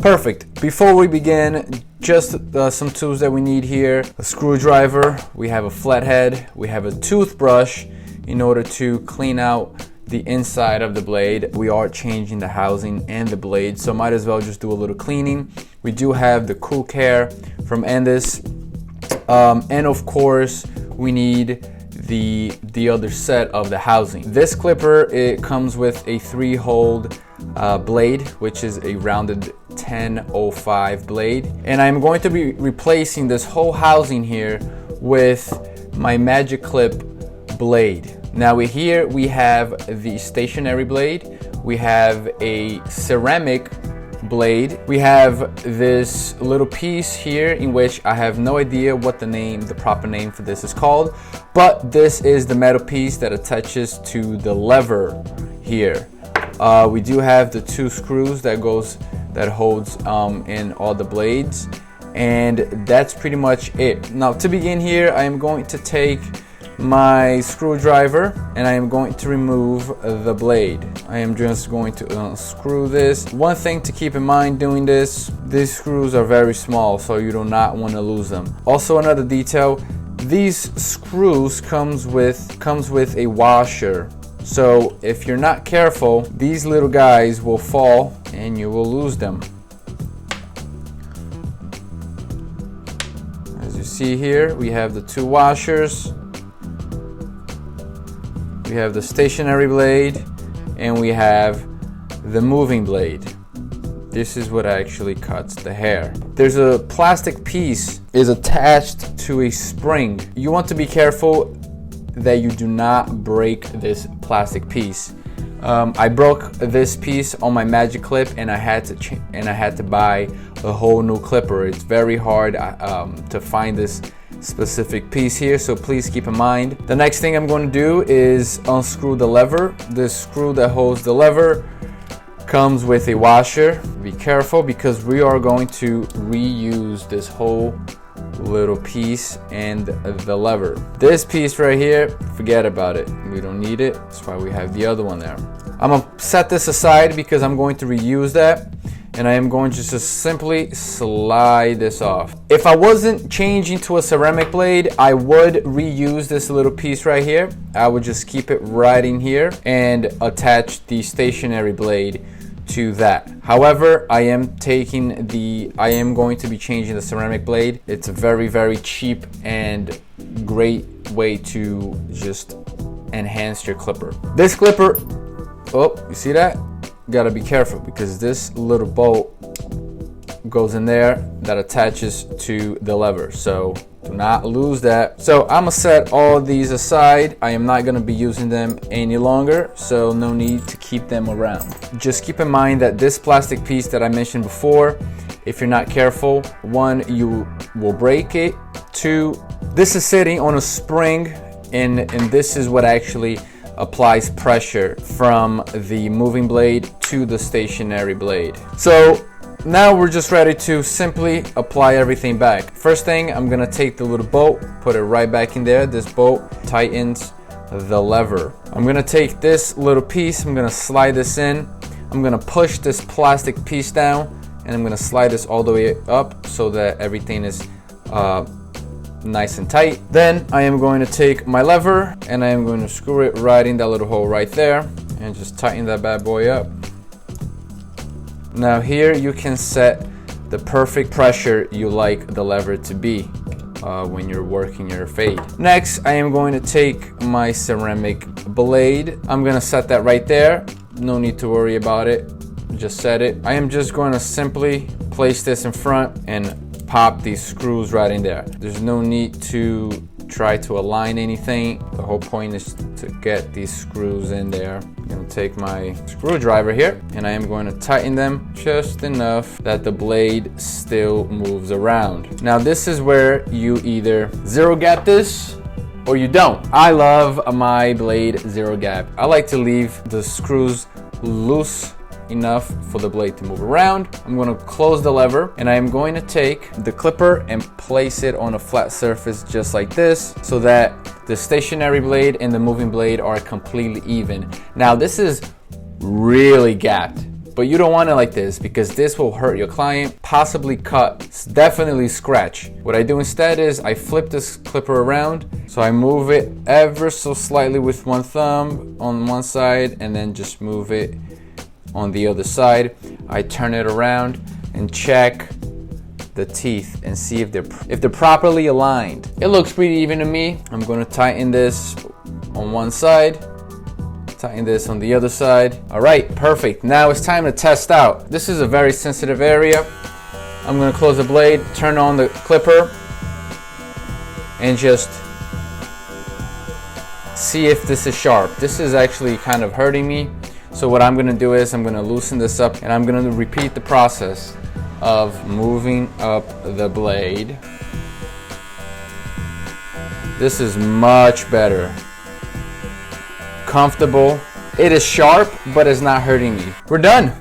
Perfect. Before we begin, just some tools that we need here. A screwdriver, we have a flathead, we have a toothbrush in order to clean out the inside of the blade. We are changing the housing and the blade, so might as well just do a little cleaning. We do have the Cool Care from Endis, and of course we need the other set of the housing. This clipper, it comes with a 3-hole blade, which is a rounded 1005 blade, and I'm going to be replacing this whole housing here with my Magic Clip blade. Now here we have the stationary blade, we have a ceramic blade, we have this little piece here in which I have no idea what the proper name for this is called, but this is the metal piece that attaches to the lever here. We do have the 2 screws that holds in all the blades, and that's pretty much it. Now to begin here, I am going to take my screwdriver and I am going to remove the blade. I am just going to unscrew this. One thing to keep in mind doing this, these screws are very small, so you do not want to lose them. Also, another detail, these screws comes with a washer. So if you're not careful, these little guys will fall and you will lose them. As you see here, we have the 2 washers. We have the stationary blade and we have the moving blade. This is what actually cuts the hair. There's a plastic piece is attached to a spring. You want to be careful that you do not break this plastic piece. I broke this piece on my Magic Clip and I had to buy a whole new clipper. It's very hard to find this specific piece here, so please keep in mind. The next thing I'm going to do is unscrew the lever. This screw that holds the lever comes with a washer. Be careful because we are going to reuse this whole little piece and the lever. This piece right here, forget about it. We don't need it. That's why we have the other one there. I'm gonna set this aside because I'm going to reuse that, and I am going to just simply slide this off. If I wasn't changing to a ceramic blade, I would reuse this little piece right here. I would just keep it right in here and attach the stationary blade to that. However, I am going to be changing the ceramic blade. It's a very, very cheap and great way to just enhance your clipper. This clipper, oh, you see that? Gotta be careful because this little bolt goes in there that attaches to the lever, so do not lose that. So I'm gonna set all these aside. I am not gonna be using them any longer, so no need to keep them around. Just keep in mind that this plastic piece that I mentioned before, if you're not careful, 1, you will break it. 2, this is sitting on a spring, and this is what actually applies pressure from the moving blade to the stationary blade. So now we're just ready to simply apply everything back. First thing, I'm gonna take the little bolt, put it right back in there. This bolt tightens the lever. I'm gonna take this little piece, I'm gonna slide this in. I'm gonna push this plastic piece down, and I'm gonna slide this all the way up so that everything is nice and tight. Then I am going to take my lever and I am going to screw it right in that little hole right there and just tighten that bad boy up. Now here you can set the perfect pressure you like the lever to be when you're working your fade. Next, I am going to take my ceramic blade. I'm gonna set that right there. No need to worry about it. Just set it. I am just going to simply place this in front and pop these screws right in there. There's no need to try to align anything. The whole point is to get these screws in there. I'm gonna take my screwdriver here and I am going to tighten them just enough that the blade still moves around. Now this is where you either zero gap this or you don't. I love my blade zero gap. I like to leave the screws loose enough for the blade to move around. I'm going to close the lever and I am going to take the clipper and place it on a flat surface just like this so that the stationary blade and the moving blade are completely even. Now this is really gapped, But you don't want it like this because this will hurt your client, possibly cut, definitely scratch. What I do instead is I flip this clipper around. So I move it ever so slightly with one thumb on one side and then just move it on the other side. I turn it around and check the teeth and see if they're properly aligned. It looks pretty even to me. I'm going to tighten this on one side, tighten this on the other side. All right, perfect. Now it's time to test out. This is a very sensitive area. I'm going to close the blade, turn on the clipper, and just see if this is sharp. This is actually kind of hurting me. So what I'm going to do is I'm going to loosen this up and I'm going to repeat the process of moving up the blade. This is much better. Comfortable. It is sharp, but it's not hurting me. We're done.